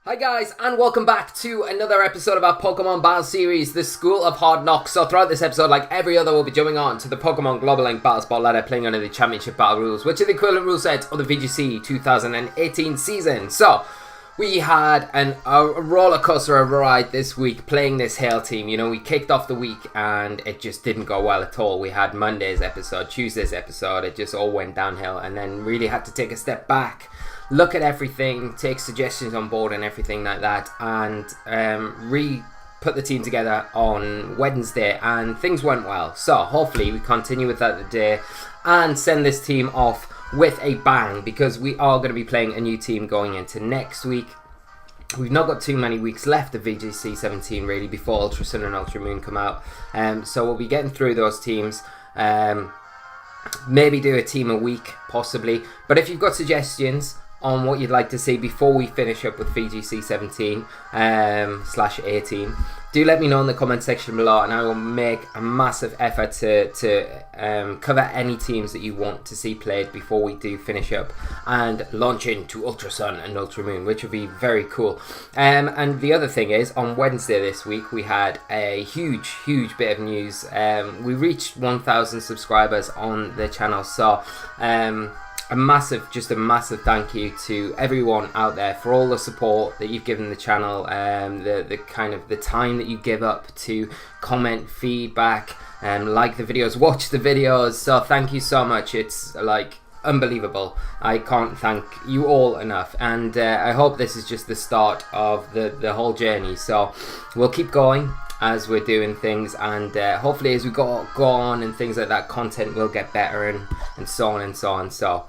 Hi guys, and welcome back to another episode of our Pokemon Battle Series, the School of Hard Knocks. So throughout this episode, like every other, we'll be jumping on to the Pokemon Global Link Battle Spot ladder, playing under the Championship Battle rules, which are the equivalent rule set of the VGC 2018 season. So, we had a roller coaster of a ride this week playing this Hail team. You know, we kicked off the week and it just didn't go well at all. We had Monday's episode, Tuesday's episode, it just all went downhill, and then really had to take a step back, look at everything, take suggestions on board and everything like that, and put the team together on Wednesday, and things went well. So hopefully we continue with that today and send this team off with a bang, because we are going to be playing a new team going into next week. We've not got too many weeks left of VGC 17 really before Ultra Sun and Ultra Moon come out, so we'll be getting through those teams. Maybe do a team a week possibly, but if you've got suggestions on what you'd like to see before we finish up with VGC 17 / 18, do let me know in the comment section below, and I will make a massive effort to cover any teams that you want to see played before we do finish up and launch into Ultra Sun and Ultra Moon, which would be very cool. And the other thing is, on Wednesday this week we had a huge bit of news. We reached 1,000 subscribers on the channel, so a massive thank you to everyone out there for all the support that you've given the channel, the kind of the time that you give up to comment feedback and like the videos, watch the videos. So thank you so much. It's like unbelievable. I can't thank you all enough, and I hope this is just the start of the whole journey. So we'll keep going as we're doing things, and hopefully as we go on and things like that, content will get better and so on and so on. So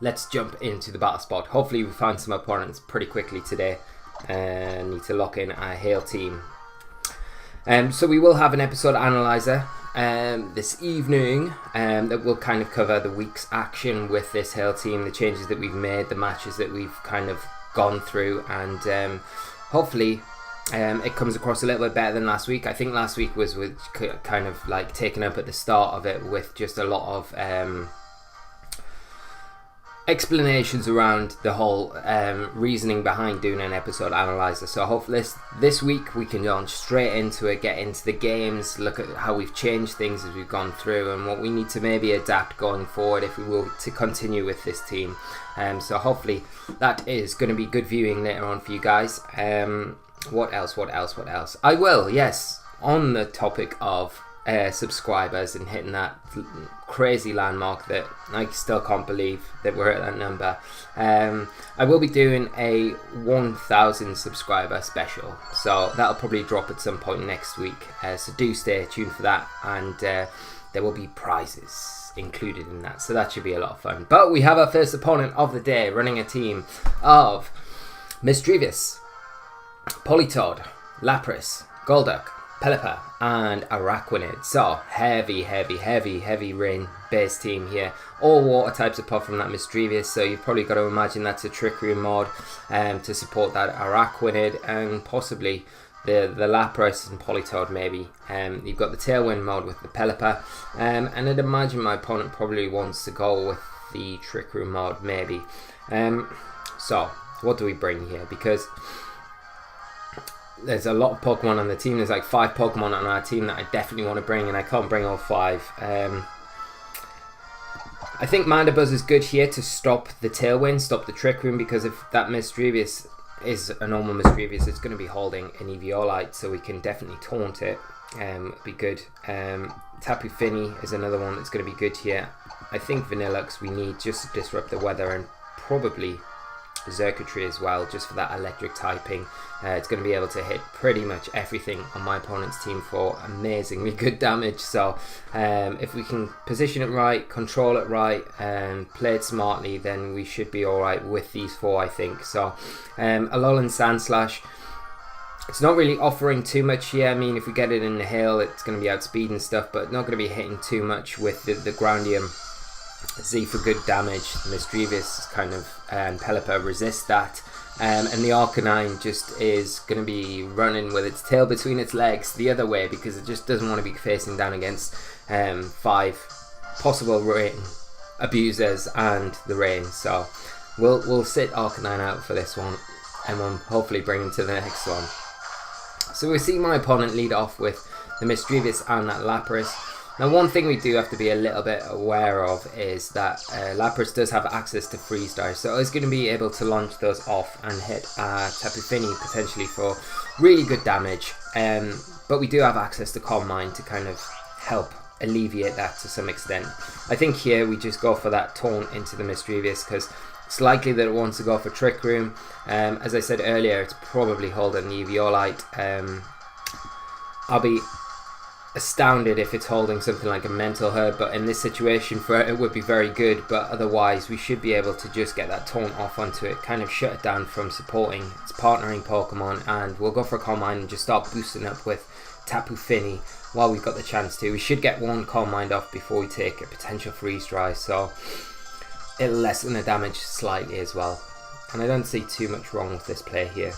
let's jump into the battle spot. Hopefully we find some opponents pretty quickly today. Need to lock in our Hail team. So we will have an episode analyzer this evening that will kind of cover the week's action with this Hail team, the changes that we've made, the matches that we've kind of gone through, and hopefully it comes across a little bit better than last week. I think last week was with kind of like taken up at the start of it with just a lot of explanations around the whole reasoning behind doing an episode analyzer. So hopefully this week we can launch straight into it, get into the games, look at how we've changed things as we've gone through, and what we need to maybe adapt going forward if we will to continue with this team. So hopefully that is going to be good viewing later on for you guys. What else? I will, yes, on the topic of subscribers and hitting that crazy landmark that I still can't believe that we're at that number. I will be doing a 1,000 subscriber special, so that'll probably drop at some point next week. So do stay tuned for that, and there will be prizes included in that, so that should be a lot of fun. But we have our first opponent of the day, running a team of Misdreavus, Politoed, Lapras, Golduck, Pelipper and Araquanid. So heavy rain based team here. All water types apart from that Misdreavus, so you've probably got to imagine that's a Trick Room mod to support that Araquanid, and possibly the Lapras and Politoed maybe. You've got the Tailwind mod with the Pelipper, and I'd imagine my opponent probably wants to go with the Trick Room mod maybe. So what do we bring here? Because there's a lot of Pokemon on the team. There's like 5 Pokemon on our team that I definitely want to bring, and I can't bring all 5. I think Mandibuzz is good here to stop the Tailwind, stop the Trick Room, because if that Misdreavus is a normal Misdreavus, it's going to be holding an Eviolite, so we can definitely taunt it. Be good. Tapu Fini is another one that's going to be good here. I think Vanilluxe we need just to disrupt the weather, and probably Xurkitree as well, just for that electric typing. It's going to be able to hit pretty much everything on my opponent's team for amazingly good damage. So if we can position it right, control it right, and play it smartly, then we should be alright with these 4, I think. So Alolan Sandslash, it's not really offering too much here. I mean, if we get it in the hill, it's going to be outspeed and stuff, but not going to be hitting too much with the Groundium Z for good damage. Misdreavus kind of Pelipper resist that, and the Arcanine just is going to be running with its tail between its legs the other way, because it just doesn't want to be facing down against 5 possible rain abusers and the rain. So we'll sit Arcanine out for this one. and we'll hopefully bring him to the next one. So we see my opponent lead off with the Mischievous and that Lapras. Now one thing we do have to be a little bit aware of is that Lapras does have access to Freeze Dye, so it's going to be able to launch those off and hit Tapu Fini potentially for really good damage. But we do have access to Calm Mind to kind of help alleviate that to some extent. I think here we just go for that taunt into the Mischievous because it's likely that it wants to go for Trick Room. As I said earlier, it's probably holding the Eviolite. I'll be astounded if it's holding something like a Mental Herb, but in this situation for it would be very good. But otherwise we should be able to just get that taunt off onto it, kind of shut it down from supporting its partnering Pokemon, and we'll go for a Calm Mind and just start boosting up with Tapu Fini while we've got the chance to. We should get one Calm Mind off before we take a potential Freeze Dry, so it'll lessen the damage slightly as well, and I don't see too much wrong with this play here.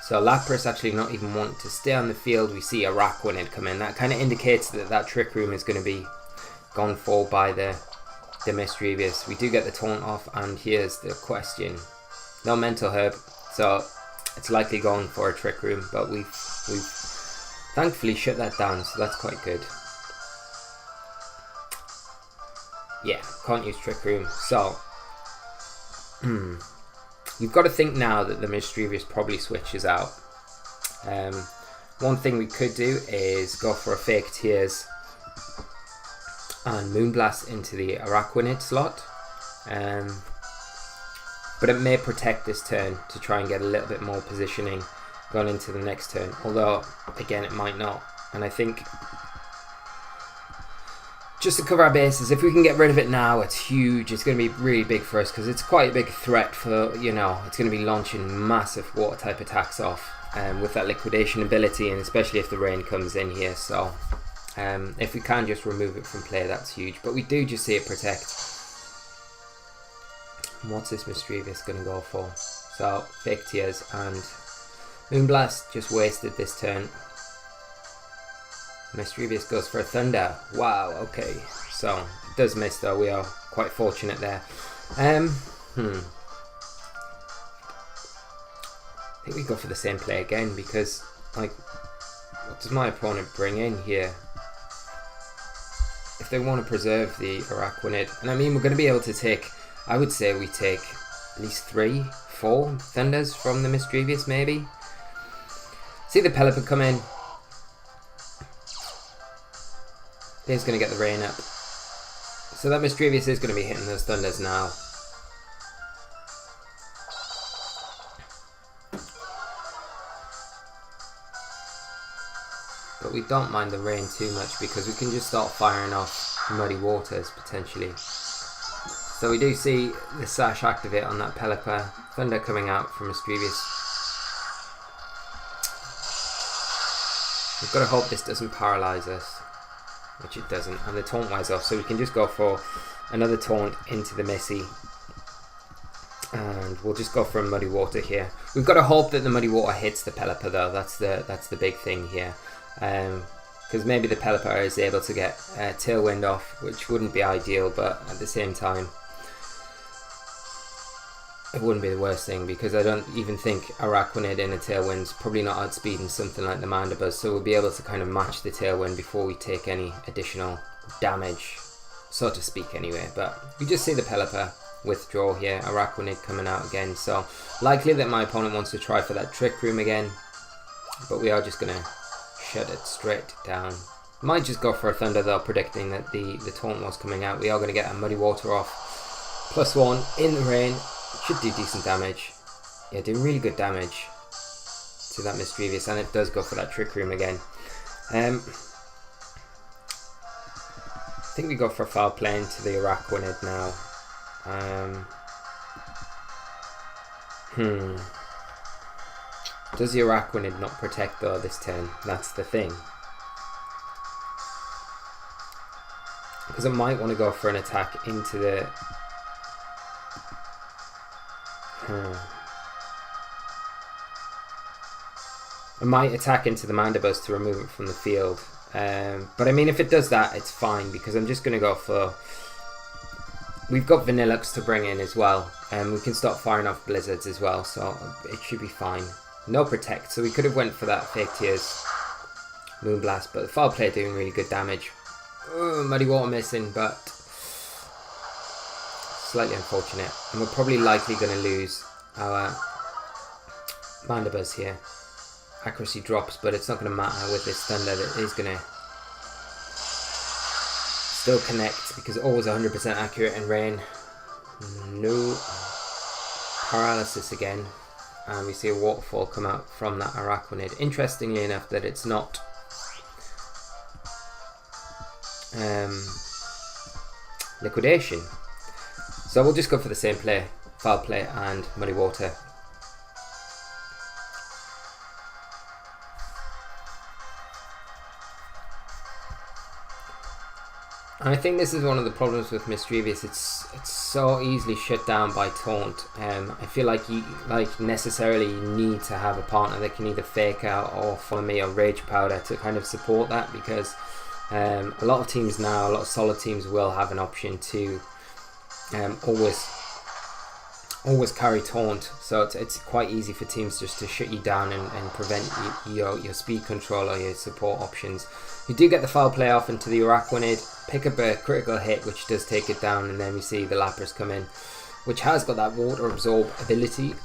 So Lapras actually not even wanting to stay on the field. We see a Araquanid come in. That kind of indicates that that Trick Room is going to be gone for by the Mischievous. We do get the taunt off, and here's the question. No Mental Herb, so it's likely going for a Trick Room, but we've thankfully shut that down, so that's quite good. Yeah, can't use Trick Room, so you've got to think now that the Mischievous probably switches out. One thing we could do is go for a Fake Tears and Moonblast into the Araquanid slot, but it may protect this turn to try and get a little bit more positioning going into the next turn, although again it might not. And I think just to cover our bases, if we can get rid of it now, it's huge. It's going to be really big for us because it's quite a big threat for, you know, it's going to be launching massive water type attacks off with that liquidation ability, and especially if the rain comes in here. So if we can just remove it from play, that's huge. But we do just see it protect. What's this Mischievous going to go for? So Fake Tears and Moonblast just wasted this turn. Mischievous goes for a Thunder. Wow, okay. So, it does miss though. We are quite fortunate there. I think we go for the same play again because, like, what does my opponent bring in here? If they want to preserve the Araquanid, and I mean, we're going to be able to take, I would say we take at least 3, 4 Thunders from the Mischievous maybe. See the Pelipper come in. He's going to get the rain up. So that Mischievous is going to be hitting those Thunders now. But we don't mind the rain too much because we can just start firing off Muddy Waters potentially. So we do see the Sash activate on that Pelipper. Thunder coming out from Mischievous. We've got to hope this doesn't paralyze us, which it doesn't, and the taunt wears off, so we can just go for another taunt into the Missy, and we'll just go for a Muddy Water here. We've got to hope that the Muddy Water hits the Pelipper though. That's the big thing here, because maybe the Pelipper is able to get Tailwind off, which wouldn't be ideal, but at the same time it wouldn't be the worst thing, because I don't even think Araquanid in a Tailwind's probably not outspeeding something like the Mandibuzz, so we'll be able to kind of match the Tailwind before we take any additional damage, so to speak anyway. But we just see the Pelipper withdraw here, Araquanid coming out again, so likely that my opponent wants to try for that Trick Room again, but we are just going to shut it straight down. Might just go for a Thunder though, predicting that the taunt was coming out. We are going to get a Muddy Water off, +1 in the rain. Should do decent damage. Yeah, do really good damage to that Mischievous, and it does go for that Trick Room again. I think we go for foul play into the Araquanid now. Does the Araquanid not protect though this turn? That's the thing. Because I might want to go for an attack into the... I might attack into the Mandibuzz to remove it from the field. But I mean, if it does that, it's fine, because I'm just going to go for we've got Vanilluxe to bring in as well, and we can start firing off blizzards as well, so it should be fine. No protect, so we could have went for that fake tears Moonblast, but the foul play doing really good damage. Muddy water missing, but slightly unfortunate, and we're probably likely going to lose our Mandibuzz here. Accuracy drops, but it's not going to matter with this Thunder. That is going to still connect because always 100% accurate in rain. No paralysis again, and we see a waterfall come out from that Araquanid. Interestingly enough, that it's not liquidation, so we'll just go for the same play, foul play and muddy water. And I think this is one of the problems with Mischievous. It's so easily shut down by Taunt. I feel like you necessarily need to have a partner that can either fake out or follow me or Rage Powder to kind of support that, because a lot of teams now, a lot of solid teams will have an option to always carry Taunt, so it's quite easy for teams just to shut you down and prevent your speed control or your support options. You do get the foul play off into the Araquanid, pick up a critical hit which does take it down, and then we see the Lapras come in, which has got that water absorb ability,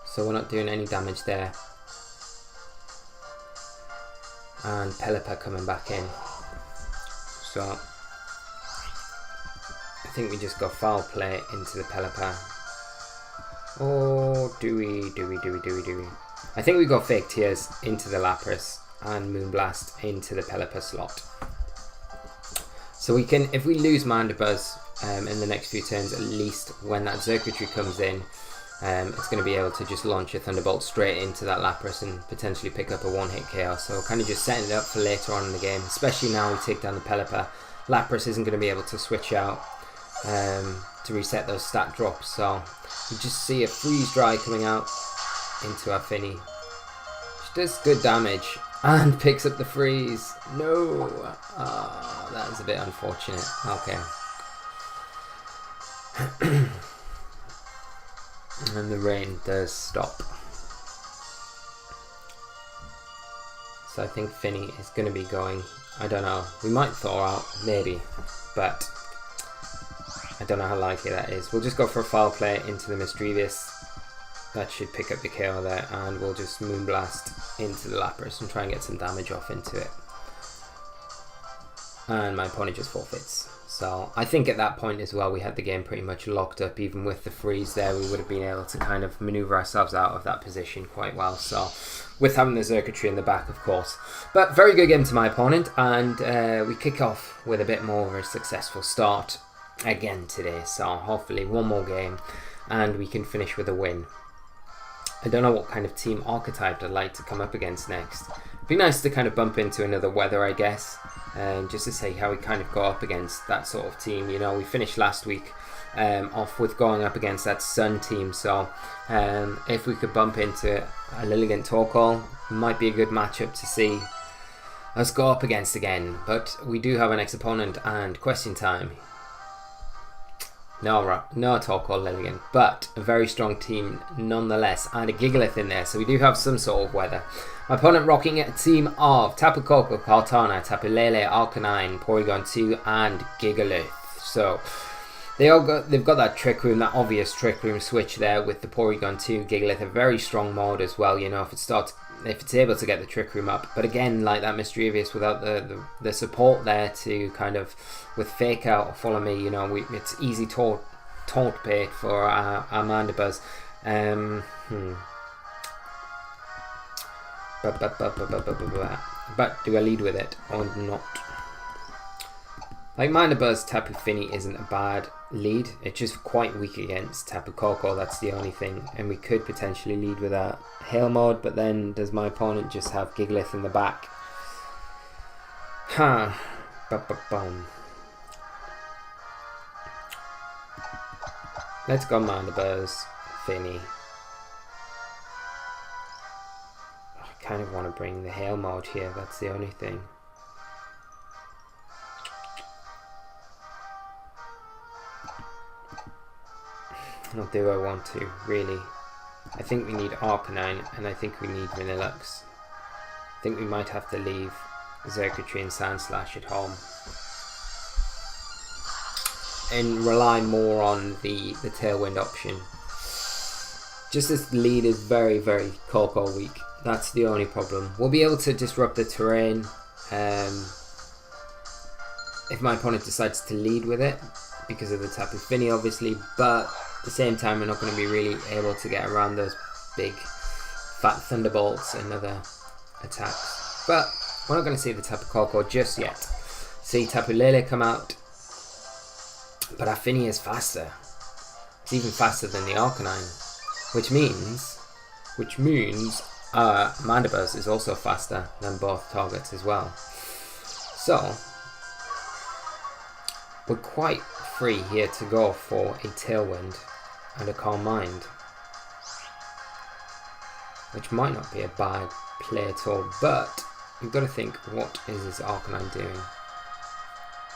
so we're not doing any damage there. And Pelipper coming back in, so I think we just got foul play into the Pelipper. Oh, do we? I think we got fake tears into the Lapras and Moonblast into the Pelipper slot. So we can, if we lose Mandibuzz in the next few turns, at least when that Circuitry comes in, it's going to be able to just launch a Thunderbolt straight into that Lapras and potentially pick up a one-hit KO. So kind of just setting it up for later on in the game, especially now we take down the Pelipper. Lapras isn't going to be able to switch out to reset those stat drops. So you just see a Freeze Dry coming out into our Finny, which does good damage and picks up the freeze. No, that is a bit unfortunate. Okay. And the rain does stop. So I think Finny is going to be going, I don't know, we might thaw out, maybe, but I don't know how likely that is. We'll just go for a foul play into the Mischievous. That should pick up the KO there, and we'll just Moonblast into the Lapras and try and get some damage off into it. And my opponent just forfeits. So I think at that point as well, we had the game pretty much locked up. Even with the freeze there, we would have been able to kind of maneuver ourselves out of that position quite well. So with having the Circuitry in the back, of course. But very good game to my opponent, and we kick off with a bit more of a successful start again today. So hopefully one more game and we can finish with a win. I don't know what kind of team archetype I'd like to come up against next. It'd be nice to kind of bump into another Weather, I guess, just to see how we kind of go up against that sort of team. You know, we finished last week off with going up against that Sun team, so if we could bump into a Lilligant Torkoal, might be a good matchup to see us go up against again. But we do have an ex-opponent, and question time. No Torkoal Lilligant, but a very strong team nonetheless, and a Gigalith in there, so we do have some sort of weather. My opponent rocking a team of Tapu Koko, Kartana, Tapu Lele, Arcanine, Porygon 2, and Gigalith. So they've got that Trick Room, that obvious Trick Room switch there with the Porygon 2, Gigalith, a very strong mode as well. You know, if it's able to get the Trick Room up, but again, like that Mischievous, without the support there to kind of with Fake Out or Follow Me, you know, it's easy taunt bait for our Mandibuzz. But do I lead with it or not? Like Mandibuzz, Tapu Fini isn't a bad lead. It's just quite weak against Tapu Koko, that's the only thing. And we could potentially lead with a Hail Mode, but then does my opponent just have Gigalith in the back? Huh. Ba-ba-bum. Let's go Mandibuzz, Fini. I kind of want to bring the Hail Mode here, that's the only thing. Or do I want to, really? I think we need Arcanine, and I think we need Vanilluxe. I think we might have to leave Xurkitree and Sandslash at home. And rely more on the Tailwind option. Just as the lead is very, very Coco weak. That's the only problem. We'll be able to disrupt the terrain if my opponent decides to lead with it, because of the Tapu Fini obviously, but at the same time we're not going to be really able to get around those big fat Thunderbolts and other attacks. But we're not going to see the Tapu Koko just yet. See Tapu Lele come out, but our Fini is faster. It's even faster than the Arcanine, which means Mandibuzz is also faster than both targets as well. So we're quite free here to go for a Tailwind and a Calm Mind, which might not be a bad play at all, but you've got to think, what is this Arcanine doing?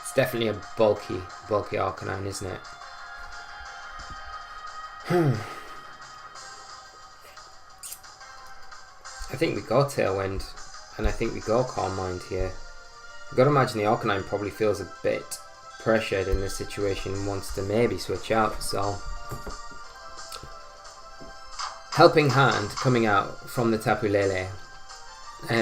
It's definitely a bulky Arcanine, isn't it? I think we go Tailwind, and I think we go Calm Mind here. You've got to imagine the Arcanine probably feels a bit pressured in this situation and wants to maybe switch out, so Helping Hand coming out from the Tapu Lele,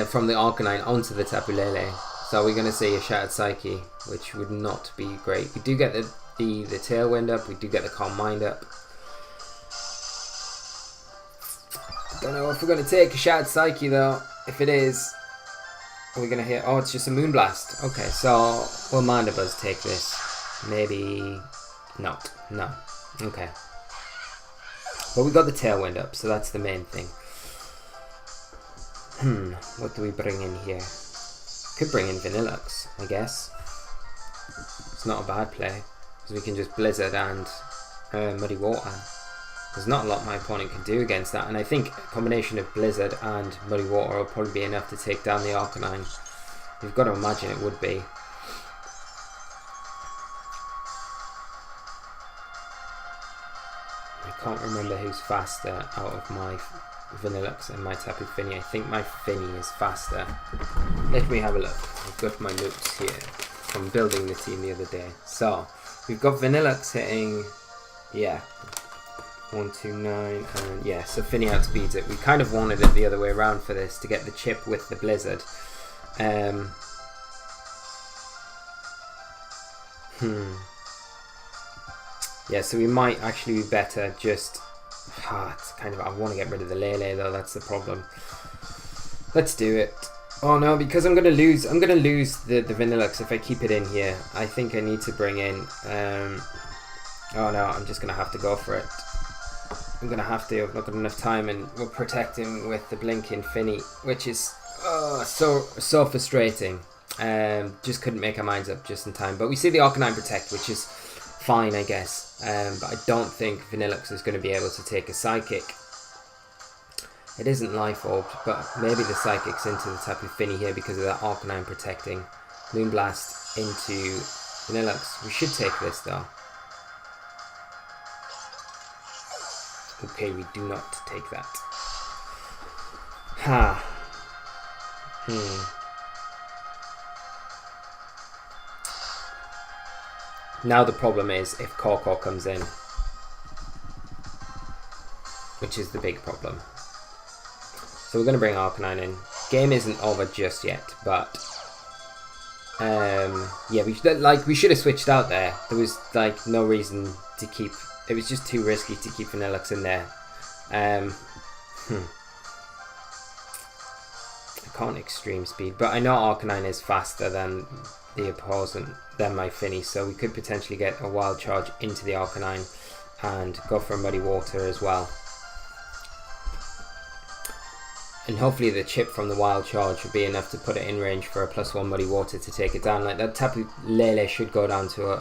from the Arcanine onto the Tapu Lele, so we're going to see a Shattered Psyche, which would not be great. We do get the Tailwind up, we do get the Calm Mind up. Don't know if we're going to take a Shattered Psyche though. If it is, we're going to hit... Oh, it's just a Moonblast. Okay, so will Mandibuzz take this? Maybe not. No. Okay. But we got the Tailwind up, so that's the main thing. What do we bring in here? Could bring in Vanilluxe, I guess. It's not a bad play, because we can just Blizzard and Muddy Water. There's not a lot my opponent can do against that, and I think a combination of Blizzard and Muddy Water will probably be enough to take down the Arcanine. You've got to imagine it would be. I can't remember who's faster out of my Vanilluxe and my Tapu Fini. I think my Fini is faster. Let me have a look. I've got my notes here from building the team the other day. So, we've got Vanilluxe hitting, yeah, 129, and yeah, so Fini outspeeds it. We kind of wanted it the other way around for this, to get the chip with the Blizzard. Yeah, so we might actually be better just... it's kind of... I want to get rid of the Lele though, that's the problem. Let's do it. Oh no, because I'm going to lose the Vanilluxe if I keep it in here. I think I need to bring in... oh no, I'm just going to have to go for it. I'm going to have to. I've not got enough time, and we're protecting with the blinking Fini, which is so frustrating. Just couldn't make our minds up just in time. But we see the Arcanine Protect, which is fine, I guess. But I don't think Vanilluxe is going to be able to take a Psychic. It isn't Life Orbed, but maybe the Psychic's into the Tapu Fini here because of that Arcanine protecting. Moonblast into Vanilluxe. We should take this though. Okay, we do not take that. Now the problem is if Coco comes in, which is the big problem. So we're going to bring Arcanine in. Game isn't over just yet, but yeah, we should have switched out there. There was like no reason to keep. It was just too risky to keep Vanilluxe in there. I can't extreme speed, but I know Arcanine is faster than the opposing, than my Fini, so we could potentially get a Wild Charge into the Arcanine and go for a Muddy Water as well. And hopefully the chip from the Wild Charge would be enough to put it in range for a +1 Muddy Water to take it down. Like that Tapu Lele should go down to a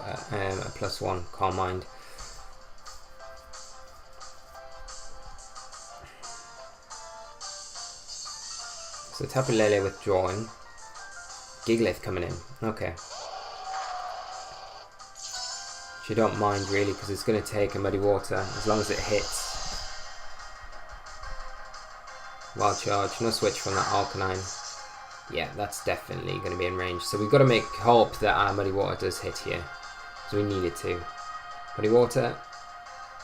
+1 Calm Mind. So Tapu Lele withdrawing. Gigalith coming in. Okay. which I don't mind really because it's going to take a Muddy Water as long as it hits. Wild Charge, no switch from that Arcanine. Yeah, that's definitely going to be in range. So we've got to make hope that our Muddy Water does hit here. So we need it to. Muddy Water.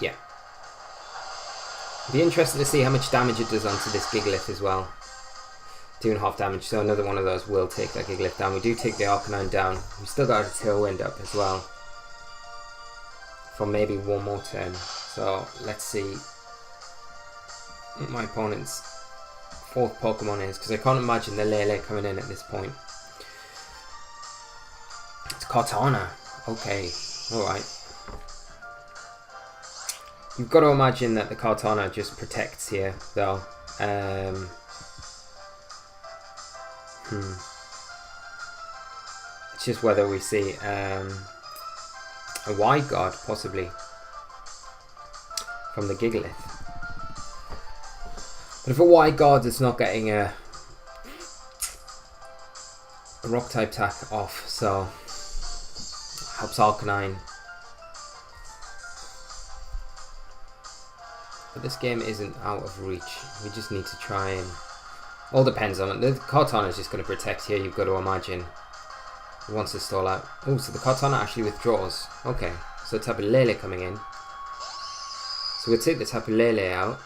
Yeah. Be interesting to see how much damage it does onto this Gigalith as well. 2.5 damage, so another one of those will take that Gigalith down. We do take the Arcanine down. We've still got a Tailwind up as well. For maybe one more turn. So let's see what my opponent's 4th Pokemon is, because I can't imagine the Lele coming in at this point. It's Kartana. Okay, alright. You've got to imagine that the Kartana just protects here, though. It's just whether we see a Wide Guard, possibly, from the Gigalith. But if a Wide Guard is not getting a Rock type attack off, so helps Arcanine. But this game isn't out of reach. We just need to try and... All depends on it. The Kartana is just going to protect here, you've got to imagine. It wants to stall out. Oh, so the Kartana actually withdraws. Okay, so Tapu Lele coming in. So we'll take the Tapu Lele out.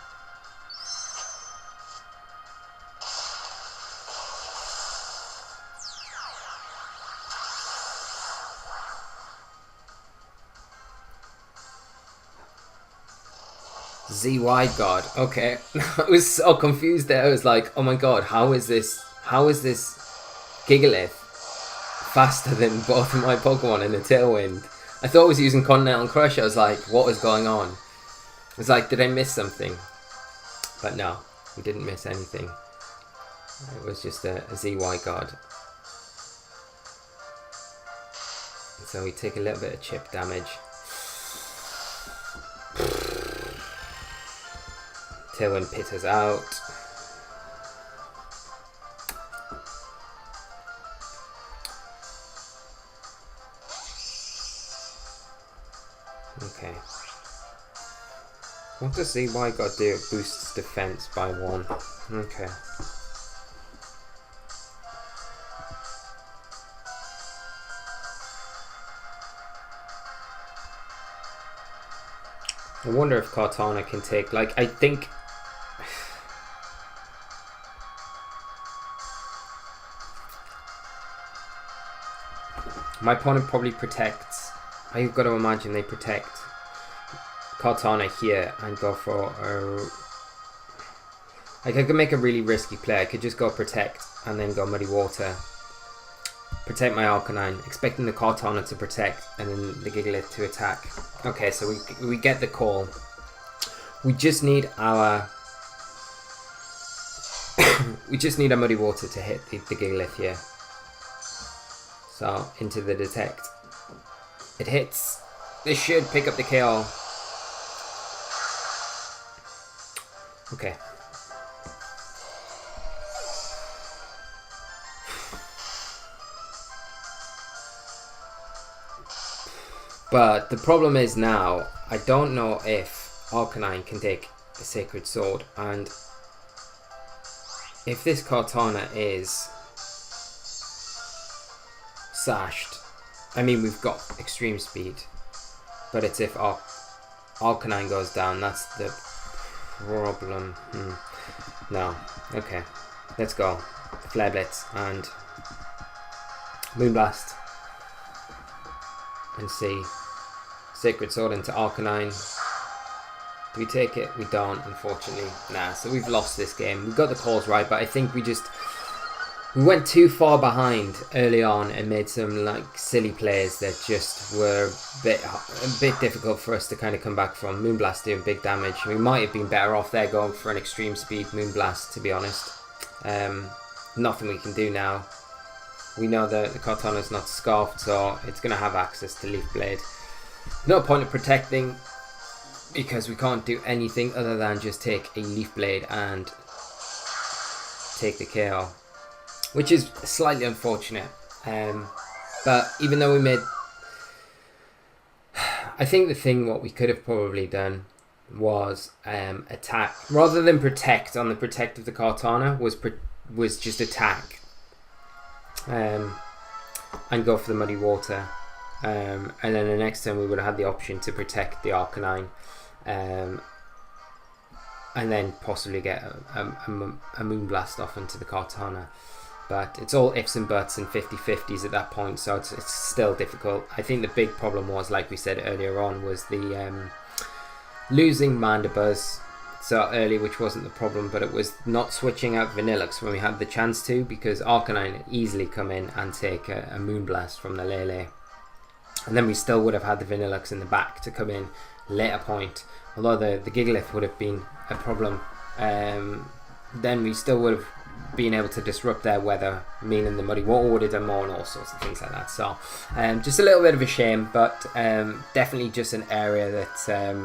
Z Wide Guard. Okay. I was so confused there. I was like, oh my god, how is this Gigalith faster than both of my Pokemon in a Tailwind? I thought it was using Continental Crush. I was like, what was going on? I was like, did I miss something? But no, we didn't miss anything. It was just a Z Wide Guard. So we take a little bit of chip damage. Tailwind pitters out. Okay. What does the Wide Guard do? It boosts defense by 1. Okay. I wonder if Kartana can take, like, I think... My opponent probably protects. I've got to imagine they protect Kartana here and go for a... Like, I could make a really risky play. I could just go protect and then go Muddy Water. Protect my Arcanine, expecting the Kartana to protect and then the Gigalith to attack. Okay, so we get the call. We just need our... we just need a Muddy Water to hit the Gigalith here. So, into the detect. It hits. This should pick up the KO. Okay. But the problem is now, I don't know if Arcanine can take a Sacred Sword, and if this Kartana is sashed, I mean, we've got extreme speed, but it's if Arcanine goes down, that's the problem. No, okay, let's go. Flare Blitz and Moonblast and see. Sacred Sword into Arcanine. Do we take it? We don't, unfortunately. Nah, so we've lost this game. We got the calls right, but I think we went too far behind early on and made some like silly plays that just were a bit difficult for us to kind of come back from. Moonblast doing big damage. We might have been better off there going for an extreme speed Moonblast, to be honest. Nothing we can do now. We know that the Kartana is not scarfed, so it's going to have access to Leaf Blade. No point in protecting, because we can't do anything other than just take a Leaf Blade and take the KO, which is slightly unfortunate. But even though we made, I think the thing what we could have probably done was attack rather than protect on the protect of the Kartana, was just attack and go for the Muddy Water, and then the next turn we would have had the option to protect the Arcanine, and then possibly get a Moonblast off into the Kartana. But it's all ifs and buts and 50-50s at that point, so it's still difficult. I think the big problem was, like we said earlier on, was the losing Mandibuzz so early, which wasn't the problem, but it was not switching out Vanilluxe when we had the chance to, because Arcanine had easily come in and take a Moonblast from the Lele. And then we still would have had the Vanilluxe in the back to come in later point. Although the Gigalith would have been a problem, then we still would have been able to disrupt their weather, meaning the Muddy Water would have done more and all sorts of things like that. So just a little bit of a shame, but definitely just an area that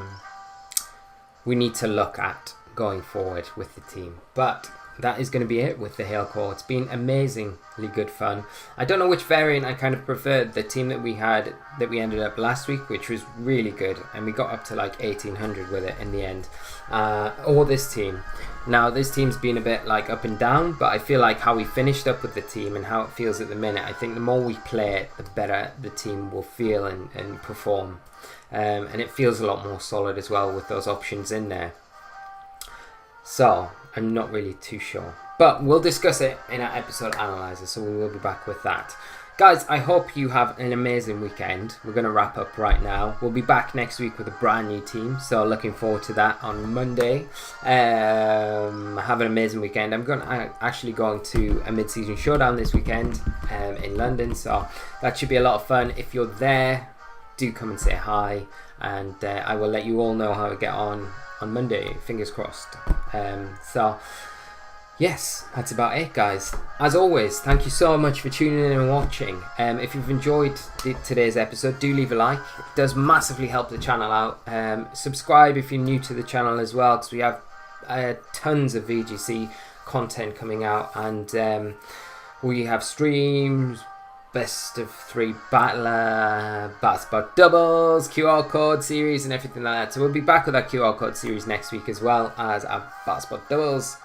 we need to look at going forward with the team. But that is going to be it with the Hail Core. It's been amazingly good fun. I don't know which variant I kind of preferred. The team that we ended up last week, which was really good, and we got up to like 1800 with it in the end, or this team. Now this team's been a bit like up and down, but I feel like how we finished up with the team and how it feels at the minute, I think the more we play it, the better the team will feel and perform, and it feels a lot more solid as well with those options in there. So I'm not really too sure, but we'll discuss it in our episode analyzer, so we will be back with that. Guys, I hope you have an amazing weekend. We're going to wrap up right now. We'll be back next week with a brand new team, so looking forward to that on Monday. Have an amazing weekend. I'm actually going to a mid-season showdown this weekend in London, so that should be a lot of fun. If you're there, do come and say hi, and I will let you all know how I get on Monday, fingers crossed. So yes, that's about it, guys. As always, thank you so much for tuning in and watching. If you've enjoyed today's episode, do leave a like. It does massively help the channel out. Subscribe if you're new to the channel as well, because we have tons of VGC content coming out, and we have streams, best of 3 battler, Batspot doubles, QR code series and everything like that. So we'll be back with our QR code series next week, as well as our Batspot doubles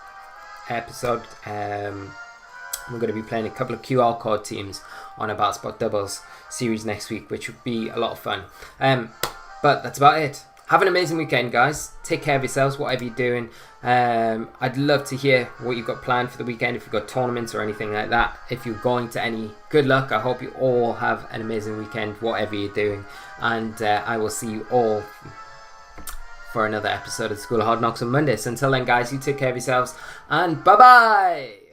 episode. We're going to be playing a couple of QR code teams on a Batspot doubles series next week, which would be a lot of fun. But that's about it. Have an amazing weekend, guys. Take care of yourselves, whatever you're doing. I'd love to hear what you've got planned for the weekend, if you've got tournaments or anything like that. If you're going to any, good luck. I hope you all have an amazing weekend, whatever you're doing. And I will see you all for another episode of School of Hard Knocks on Monday. So until then, guys, you take care of yourselves, and bye-bye!